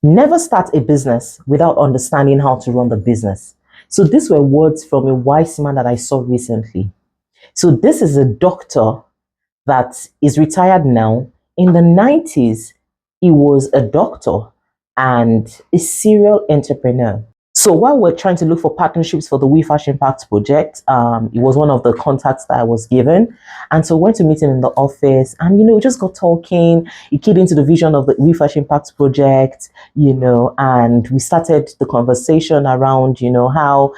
Never start a business without understanding how to run the business. So these were words from a wise man that I saw recently. So this is a doctor that is retired now. In the 90s, he was a doctor and a serial entrepreneur. So while we're trying to look for partnerships for the We Fashion Impact project, it was one of the contacts that I was given. And so I went to meet him in the office and, we just got talking. He keyed into the vision of the We Fashion Impact project, and we started the conversation around, how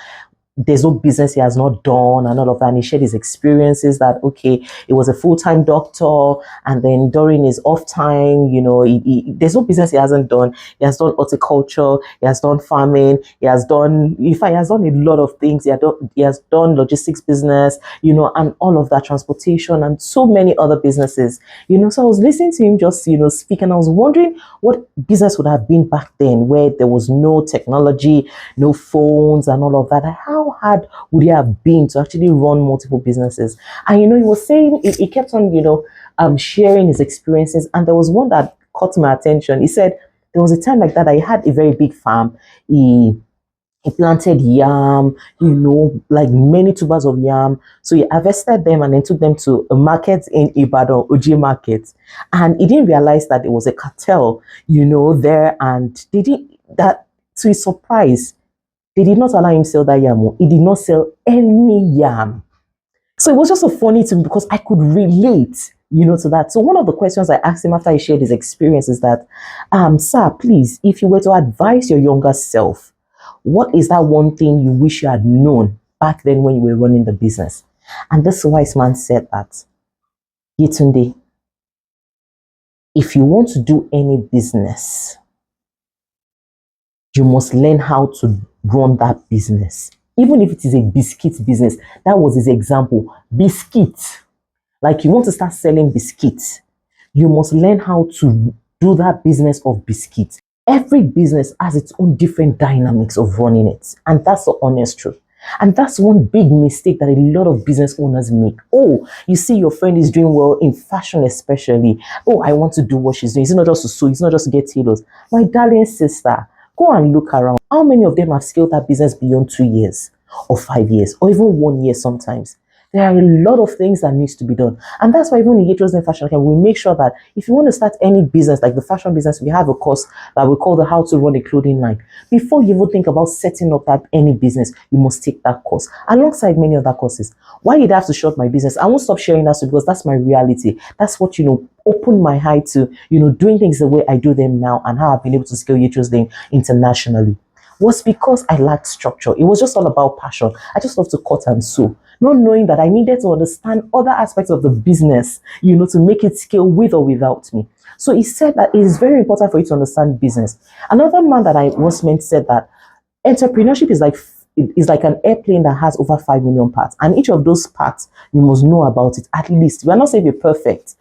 there's no business he has not done and all of that. And he shared his experiences that, okay, he was a full-time doctor. And then during his off time, there's no business he hasn't done. He has done horticulture. He has done farming. In fact, he has done a lot of things. He has done logistics business, and all of that, transportation and so many other businesses, So I was listening to him just, speak, and I was wondering what business would have been back then where there was no technology, no phones and all of that. How hard would it have been to actually run multiple businesses? And he was saying, he kept on sharing his experiences, and there was one that caught my attention. He said there was a time like that. I had a very big farm. He planted yam, like many tubers of yam. So he harvested them and then took them to a market in Ibadan, Oji Market. And he didn't realize that it was a cartel, there. And they did that, to his surprise. They did not allow him sell that yam. He did not sell any yam. So it was just so funny to me because I could relate, to that. So one of the questions I asked him after he shared his experience is that, sir, please, if you were to advise your younger self, what is that one thing you wish you had known back then when you were running the business? And this wise man said that, Yetunde, if you want to do any business, you must learn how to run that business. Even if it is a biscuit business, that was his example. Biscuit. Like you want to start selling biscuits, you must learn how to do that business of biscuits. Every business has its own different dynamics of running it. And that's the honest truth. And that's one big mistake that a lot of business owners make. Oh, you see your friend is doing well in fashion especially. Oh, I want to do what she's doing. It's not just to sew, it's not just to get tailors. My darling sister, go and look around. How many of them have scaled that business beyond 2 years or 5 years or even 1 year sometimes? There are a lot of things that needs to be done. And that's why even in Yetroselane Fashion Academy, we make sure that if you want to start any business, like the fashion business, we have a course that we call the How to Run a Clothing Line. Before you even think about setting up that any business, you must take that course alongside many other courses. Why did I have to shut my business? I won't stop sharing that because that's my reality. That's what, opened my eye to, doing things the way I do them now and how I've been able to scale Yetroselane internationally. Was because I lacked structure. It was just all about passion. I just love to cut and sew, not knowing that I needed to understand other aspects of the business, to make it scale with or without me. So he said that it is very important for you to understand business. Another man that I once met said that entrepreneurship is like an airplane that has over 5 million parts, and each of those parts you must know about it at least. We are not saying you're perfect,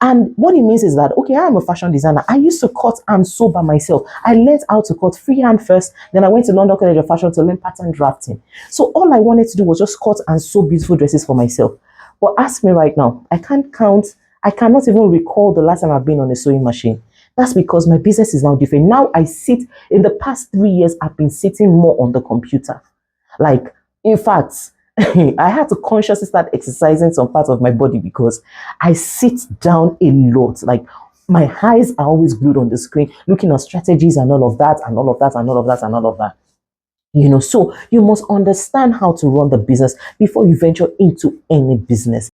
And what it means is that, okay, I'm a fashion designer. I used to cut and sew by myself. I learned how to cut freehand first. Then I went to London College of Fashion to learn pattern drafting. So all I wanted to do was just cut and sew beautiful dresses for myself. But ask me right now, I cannot even recall the last time I've been on a sewing machine. That's because my business is now different. Now in the past 3 years, I've been sitting more on the computer. Like, in fact, I had to consciously start exercising some parts of my body because I sit down a lot. Like my eyes are always glued on the screen, looking at strategies and all of that, and all of that, and all of that, and all of that. So you must understand how to run the business before you venture into any business.